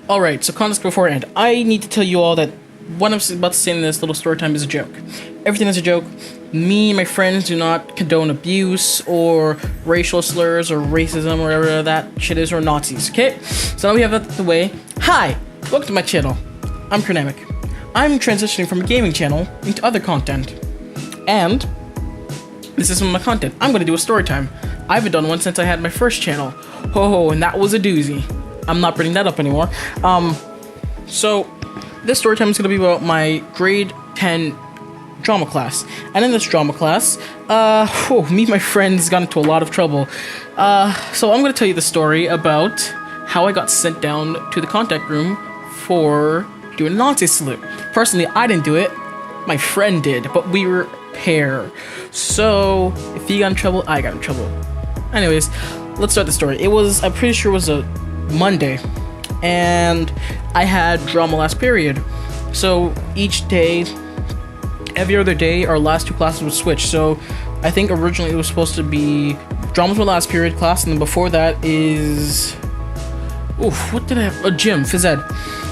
Alright, so context beforehand. I need to tell you all that what I'm about to say in this little story time is a joke. Everything is a joke. Me and my friends do not condone abuse or racial slurs or racism or whatever that shit is, or Nazis, okay? So now we have that out of the way. Hi! Welcome to my channel. I'm Kerrnamic. I'm transitioning from a gaming channel into other content. And this is some of my content. I'm going to do a story time. I haven't done one since I had my first channel. Ho, and that was a doozy. I'm not bringing that up anymore. So this story time is going to be about my grade 10 drama class. And in this drama class, me and my friends got into a lot of trouble. So I'm going to tell you the story about how I got sent down to the contact room for doing a Nazi salute. Personally, I didn't do it. My friend did, but we were a pair. So if he got in trouble, I got in trouble. Anyways, let's start the story. I'm pretty sure it was a Monday, and I had drama last period. So each day, every other day, our last two classes would switch. So I think originally it was supposed to be drama's my last period class, and then before that is what did I have? A gym, phys ed.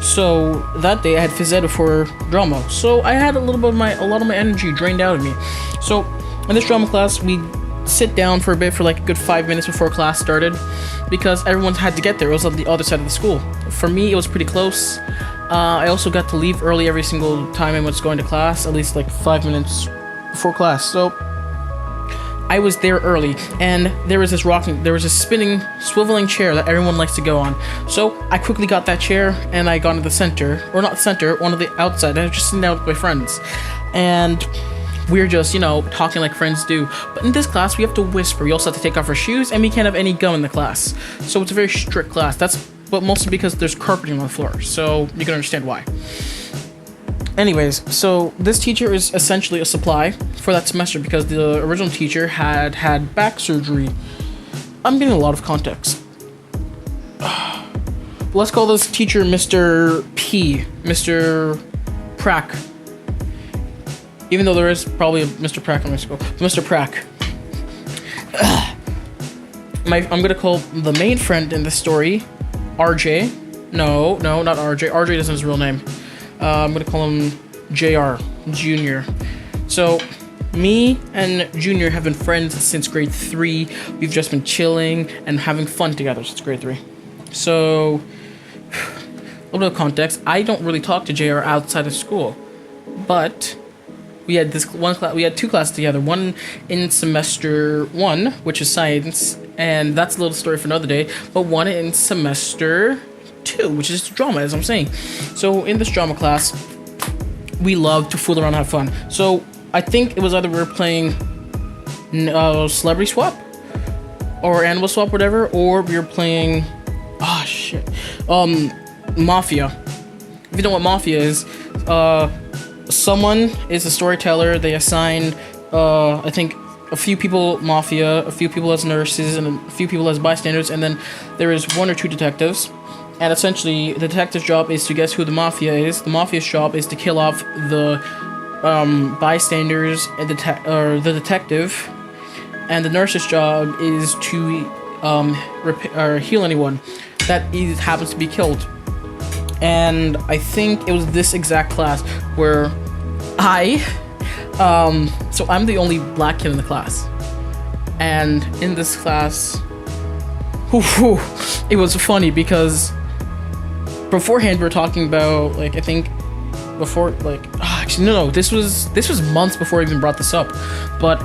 So that day I had phys ed before drama. So I had a lot of my energy drained out of me. So in this drama class, we sit down for a bit for like a good 5 minutes before class started, because everyone had to get there. It was on the other side of the school. For me, it was pretty close. I also got to leave early every single time I was going to class, at least like 5 minutes before class. So I was there early, and there was this spinning, swiveling chair that everyone likes to go on. So I quickly got that chair, and I got into the center, or not the center, one of the outside. I was just sitting down with my friends, and we're just, talking like friends do. But in this class, we have to whisper. We also have to take off our shoes, and we can't have any gum in the class. So it's a very strict class. But mostly because there's carpeting on the floor, so you can understand why. Anyways, so this teacher is essentially a supply for that semester because the original teacher had back surgery. I'm getting a lot of context. Let's call this teacher Mr. P, Mr. Prack. Even though there is probably a Mr. Prack in my school. Mr. Prack. I'm gonna call the main friend in the story RJ. No, not RJ. RJ isn't his real name. I'm gonna call him JR, Junior. So, me and Junior have been friends since grade 3. We've just been chilling and having fun together since grade 3. So, a little bit of context. I don't really talk to JR outside of school, but we had we had two classes together. One in semester 1, which is science, and that's a little story for another day. But one in semester 2, which is drama, as I'm saying. So in this drama class, we love to fool around and have fun. So I think it was either we were playing Celebrity Swap or Animal Swap, whatever, or we were playing Mafia. If you know what Mafia is, someone is a storyteller. They assign, I think, a few people Mafia, a few people as nurses, and a few people as bystanders, and then there is 1 or 2 detectives. And essentially, the detective's job is to guess who the Mafia is. The Mafia's job is to kill off the bystanders and the detective. And the nurse's job is to heal anyone that happens to be killed. And I think it was this exact class where so I'm the only black kid in the class. And in this class, it was funny because beforehand we were talking about, like, I think before, like, actually no, this was months before I even brought this up. But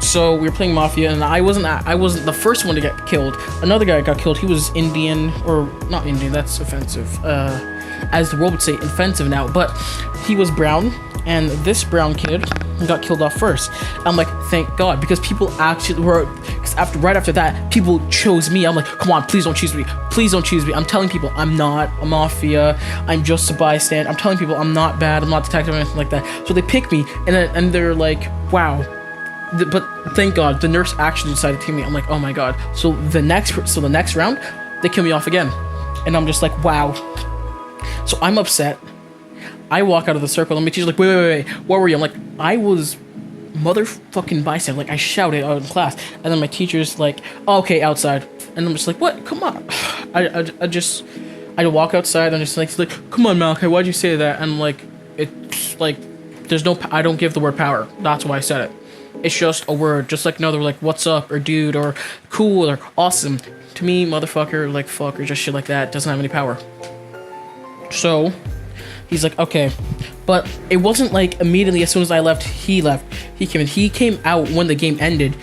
so we were playing Mafia, and I wasn't the first one to get killed. Another guy got killed. He was Indian, or not Indian, that's offensive, as the world would say, offensive now, but he was brown, and this brown kid got killed off first. I'm like, thank God, because people actually were, right after that, people chose me. I'm like, come on, please don't choose me. Please don't choose me. I'm telling people I'm not a Mafia. I'm just a bystander. I'm telling people I'm not bad. I'm not a detective or anything like that. So they pick me, and they're like, wow. But thank God, the nurse actually decided to kill me. I'm like, oh my God. So the next round, they kill me off again. And I'm just like, wow. So I'm upset. I walk out of the circle, and my teacher's like, wait, what were you? I'm like, I was motherfucking bystander. Like, I shouted out in class, and then my teacher's like, oh, okay, outside. And I'm just like, what? Come on. I walk outside and just like, he's like, come on, Malachi, why'd you say that? And like, it's like, there's no, I don't give the word power. That's why I said it. It's just a word, just like another, like, what's up, or dude, or cool, or awesome. To me, motherfucker, like, fuck, or just shit like that doesn't have any power. So, he's like, okay. But it wasn't like immediately as soon as I left, he left. He came in. He came out when the game ended.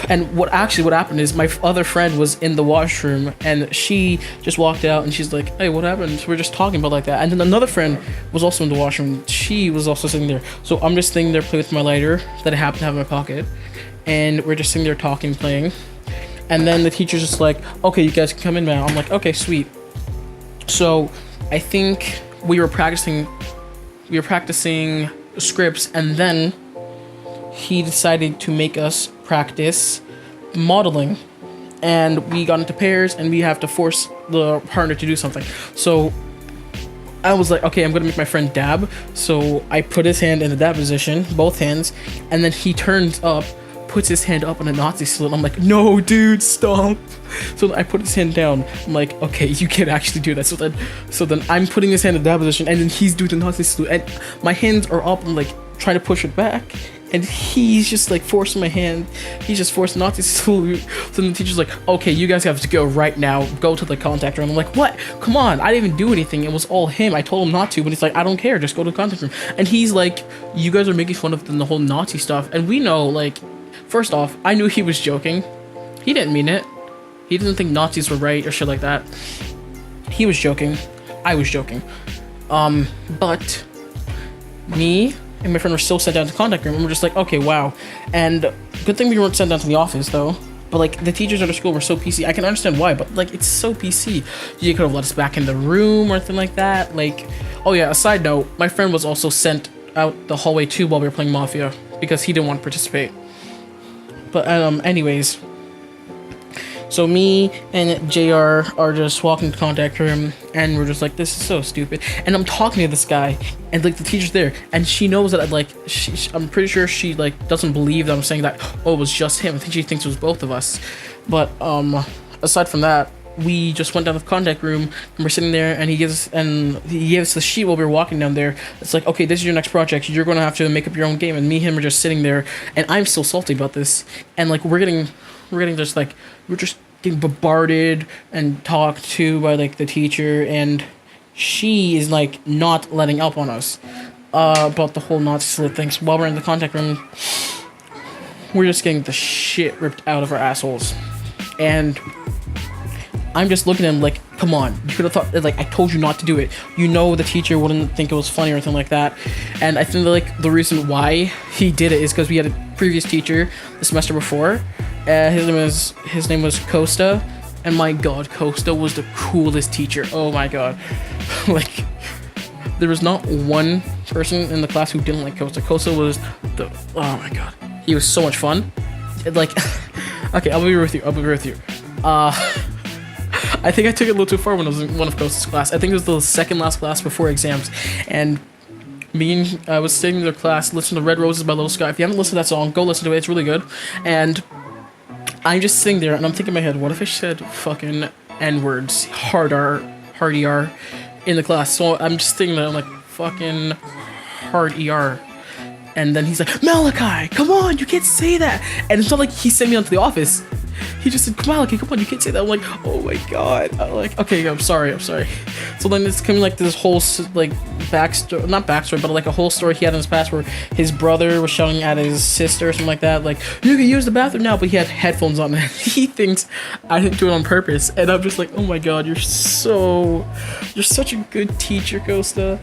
And what happened is my other friend was in the washroom and she just walked out and she's like, hey, what happened? So we're just talking about like that. And then another friend was also in the washroom. She was also sitting there. So I'm just sitting there playing with my lighter that I happen to have in my pocket. And we're just sitting there talking, playing. And then the teacher's just like, okay, you guys can come in now. I'm like, okay, sweet. So I think we were practicing scripts, and then he decided to make us practice modeling, and we got into pairs and we have to force the partner to do something. So I was like, okay, I'm gonna make my friend dab. So I put his hand in the dab position, both hands, and then he turns up, puts his hand up in a Nazi salute. I'm like, no, dude, stop. So I put his hand down. I'm like, okay, you can't actually do that. So then I'm putting his hand in that position, and then he's doing the Nazi salute, and my hands are up. I'm like trying to push it back, and he's just like forcing my hand. He's just forcing Nazi salute. So then the teacher's like, okay, you guys have to go right now. Go to the contact room. I'm like, what? Come on, I didn't even do anything. It was all him. I told him not to, but he's like, I don't care. Just go to the contact room. And he's like, you guys are making fun of the whole Nazi stuff, and we know, like, first off, I knew he was joking. He didn't mean it. He didn't think Nazis were right or shit like that. He was joking. I was joking. But me and my friend were still sent down to the contact room, and we're just like, okay, wow. And good thing we weren't sent down to the office, though. But, like, the teachers at our school were so PC. I can understand why, but, like, it's so PC. You could have let us back in the room or anything like that. Like, oh, yeah, a side note, my friend was also sent out the hallway, too, while we were playing Mafia, because he didn't want to participate. But, anyways, so me and JR are just walking to the contact room, and we're just like, this is so stupid. And I'm talking to this guy, and, like, the teacher's there, and she knows that, like, I'm pretty sure she, like, doesn't believe that I'm saying that, oh, it was just him. I think she thinks it was both of us. But, aside from that, we just went down to the contact room, and we're sitting there, and he gives us the sheet while we were walking down there. It's like, okay, this is your next project. You're going to have to make up your own game. And me and him are just sitting there, and I'm still salty about this. And, like, we're just getting bombarded and talked to by, like, the teacher, and she is, like, not letting up on us about the whole Nazi salute thing. So while we're in the contact room, we're just getting the shit ripped out of our assholes. And I'm just looking at him like, come on, you could have thought, like, I told you not to do it. You know the teacher wouldn't think it was funny or anything like that. And I think, like, the reason why he did it is because we had a previous teacher the semester before. His name was Costa. And my god, Costa was the coolest teacher. Oh my god. Like, there was not one person in the class who didn't like Costa. Costa was oh my god. He was so much fun. Like, okay, I'll be real with you. I think I took it a little too far when I was in one of Costa's class. I think it was the second last class before exams. And I was sitting in their class, listening to Red Roses by Little Sky. If you haven't listened to that song, go listen to it. It's really good. And I'm just sitting there, and I'm thinking in my head, what if I said fucking N-words, hard ER, in the class? So I'm just thinking that I'm like, fucking hard ER. And then he's like, Malachi, come on, you can't say that. And it's not like he sent me onto the office. He just said, Malachi, come on, you can't say that. I'm like, oh my god. I'm like, okay, I'm sorry. So then it's coming like this whole, like, backstory, not backstory, but like a whole story he had in his past where his brother was shouting at his sister or something like that, like, you can use the bathroom now, but he had headphones on, and he thinks I didn't do it on purpose. And I'm just like, oh my god, you're such a good teacher, Costa.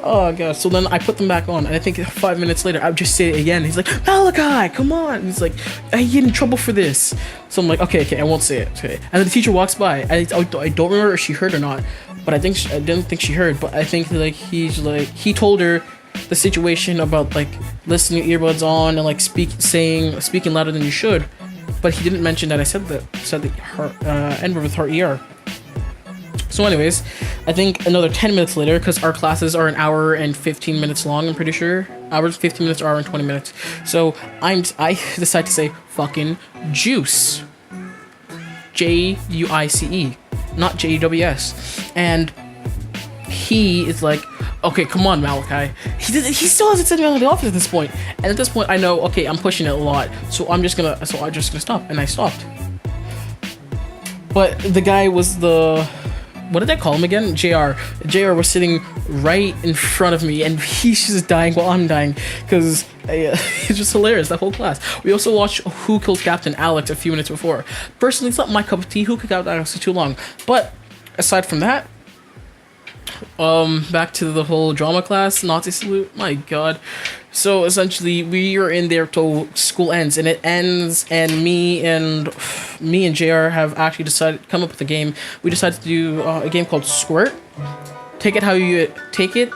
Oh god. So then I put them back on, and I think 5 minutes later I would just say it again. He's like, Malachi, come on. And he's like, I get in trouble for this. So I'm like, okay, I won't say it. Okay. And then the teacher walks by. I don't remember if she heard or not, but I didn't think she heard. But I think like he told her the situation about like listening to earbuds on and like speaking louder than you should. But he didn't mention that I said the N-word with her ER. So anyways, I think another 10 minutes later, because our classes are an hour and 15 minutes long, I'm pretty sure. Hours, 15 minutes, hour and 20 minutes. So I decide to say fucking juice. Juice. not JWS. And he is like, okay, come on, Malachi. He still hasn't sent me out of the office at this point. And at this point, I know, okay, I'm pushing it a lot, so I'm just gonna stop. And I stopped. But the guy was what did I call him again? JR. JR was sitting right in front of me, and he's just dying while I'm dying, because it's just hilarious, that whole class. We also watched Who Killed Captain Alex a few minutes before. Personally, it's not my cup of tea. Who Killed Captain Alex is too long. But aside from that, back to the whole drama class, Nazi salute, my god. So essentially, we are in there till school ends, and it ends, and me and JR have actually decided, come up with a game. We decided to do a game called Squirt. Take it how you take it.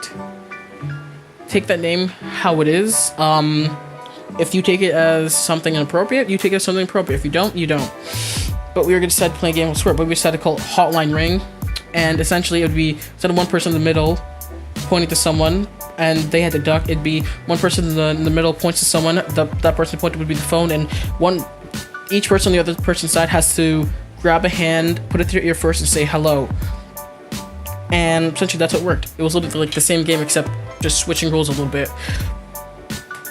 Take that name how it is. If you take it as something inappropriate, you take it as something appropriate. If you don't, you don't. But we were going to decide to play a game called Squirt, but we decided to call it Hotline Ring. And essentially, it would be, instead of one person in the middle pointing to someone, and they had to duck, it'd be one person in the middle points to someone, that person pointed would be the phone, and each person on the other person's side has to grab a hand, put it through your ear first, and say hello. And essentially, that's what worked. It was literally like the same game, except just switching rules a little bit.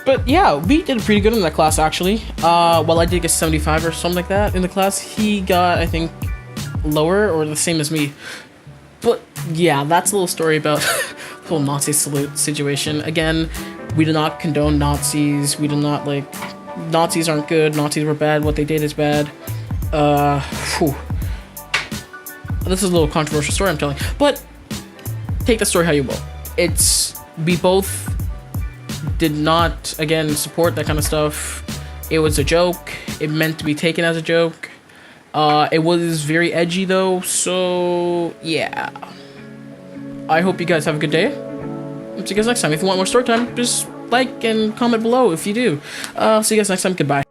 But yeah, we did pretty good in that class, actually. While I did get 75 or something like that in the class, he got, I think, lower or the same as me. But yeah, that's a little story about the whole Nazi salute situation. Again, we do not condone Nazis. We do not, like, Nazis aren't good. Nazis were bad. What they did is bad. This is a little controversial story I'm telling, but take the story how you will. We both did not, again, support that kind of stuff. It was a joke. It meant to be taken as a joke. It was very edgy though, so yeah. I hope you guys have a good day. See you guys next time. If you want more story time, just like and comment below if you do. See you guys next time. Goodbye.